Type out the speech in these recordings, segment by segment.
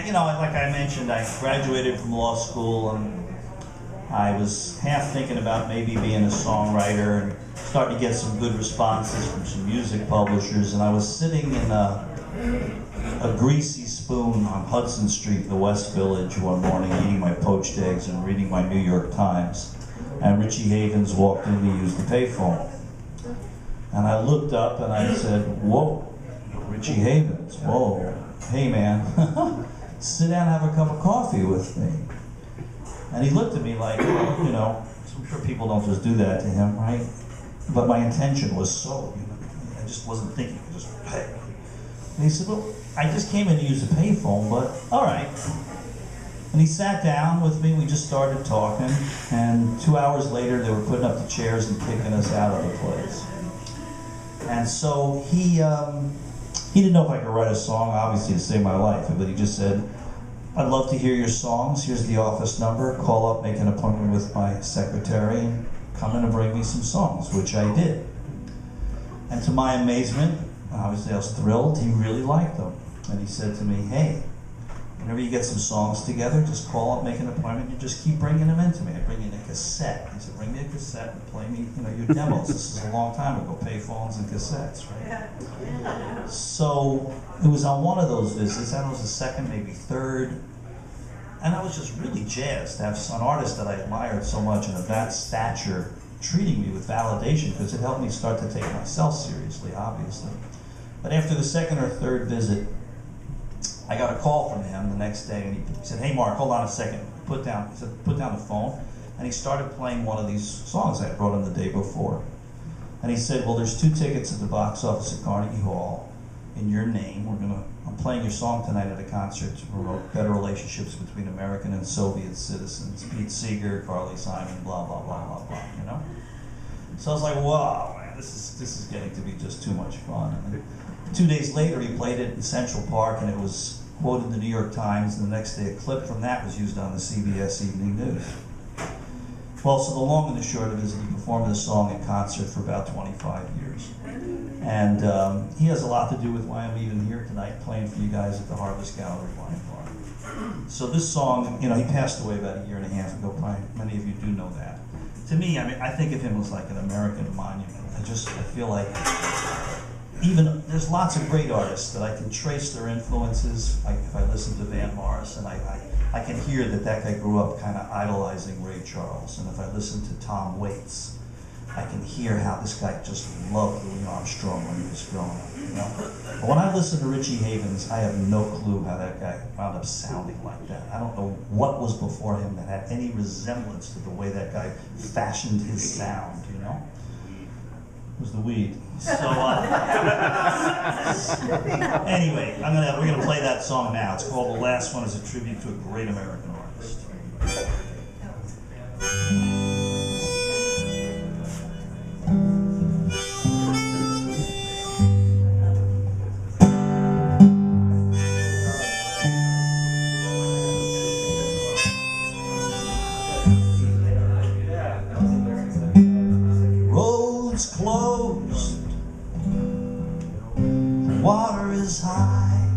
you know, like I mentioned, I graduated from law school, and I was half thinking about maybe being a songwriter and starting to get some good responses from some music publishers. And I was sitting in a greasy spoon on Hudson Street in the West Village one morning, eating my poached eggs and reading my New York Times. And Richie Havens walked in to use the payphone. And I looked up and I said, "Whoa, Richie Havens, whoa, hey man, sit down and have a cup of coffee with me." And he looked at me like, well, you know, I'm sure people don't just do that to him, right? But my intention was so, you know, I just wasn't thinking, just, hey. And he said, "Well, I just came in to use a payphone, but all right." And he sat down with me, we just started talking, and 2 hours later they were putting up the chairs and kicking us out of the place. And so he didn't know if I could write a song, obviously, to save my life, but he just said, "I'd love to hear your songs. Here's the office number. Call up, make an appointment with my secretary, and come in and bring me some songs," which I did. And to my amazement, obviously I was thrilled, he really liked them. And he said to me, "Hey, whenever you get some songs together, just call up, make an appointment, and just keep bringing them in to me. I bring in a cassette." He said, "Bring me a cassette and play me, you know, your demos." This is a long time ago, payphones and cassettes, right? So it was on one of those visits, I don't know, it was the second, maybe third, and I was just really jazzed to have an artist that I admired so much and of that stature treating me with validation, because it helped me start to take myself seriously, obviously. But after the second or third visit, I got a call from him the next day, and he said, "Hey Mark, hold on a second." He said, "Put down the phone," and he started playing one of these songs I had brought him the day before. And he said, "Well, there's 2 tickets at the box office at Carnegie Hall in your name. I'm playing your song tonight at a concert to promote better relationships between American and Soviet citizens. Pete Seeger, Carly Simon, blah, blah, blah, blah, blah," you know? So I was like, wow, man, this is getting to be just too much fun. And 2 days later, he played it in Central Park, and it was quoted in the New York Times, and the next day a clip from that was used on the CBS Evening News. Well, so the long and the short of it is that he performed this song in concert for about 25 years. And he has a lot to do with why I'm even here tonight playing for you guys at the Harvest Gallery Wine Bar. So this song, you know, he passed away about 1.5 years ago, probably many of you do know that. To me, I mean, I think of him as like an American monument. I feel like even, there's lots of great artists that I can trace their influences. If I listen to Van Morrison, I can hear that guy grew up kind of idolizing Ray Charles. And if I listen to Tom Waits, I can hear how this guy just loved Louis Armstrong when he was growing up, you know? But when I listen to Richie Havens, I have no clue how that guy wound up sounding like that. I don't know what was before him that had any resemblance to the way that guy fashioned his sound, you know? It was the weed. So, anyway, we're gonna play that song now. It's called "The Last One," as a tribute to a great American artist. Roads closed, water is high,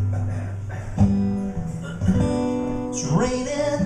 it's raining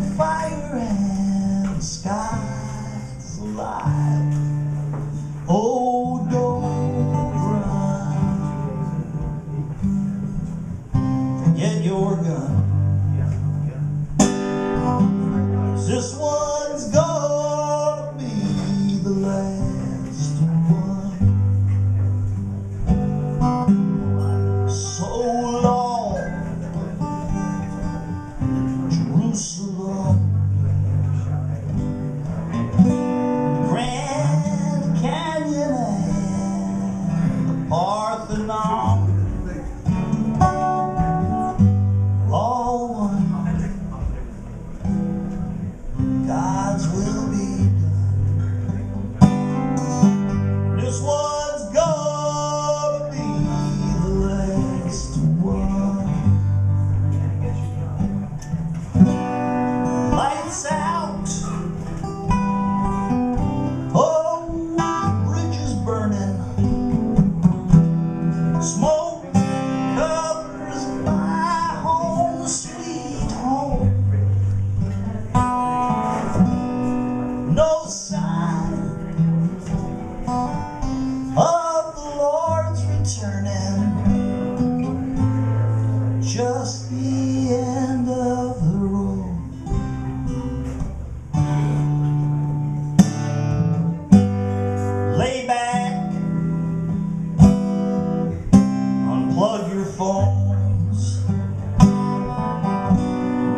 just the end of the road. Lay back, unplug your phones,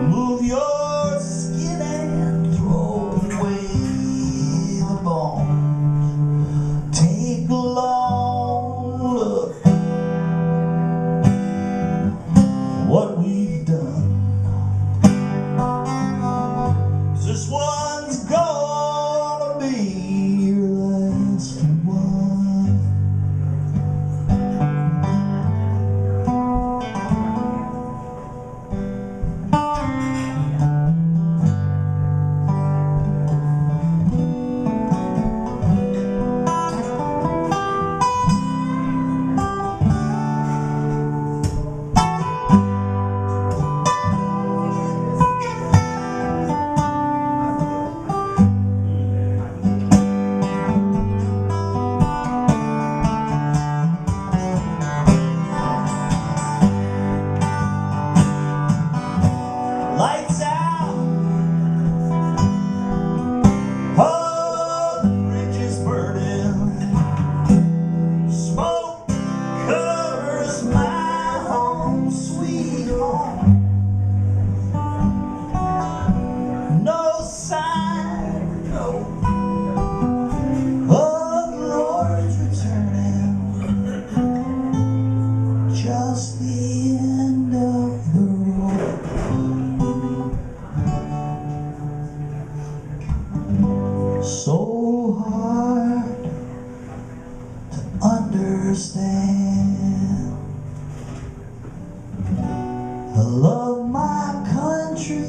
move your skin and throw away the bones. Take a long look what we've done. 'Cause this one's gonna be your last one. Lights out, oh, the bridge is burning, smoke covers my home, sweet home. No sign, no, of the Lord's returning, just the end of the road. So hard to understand. I love my country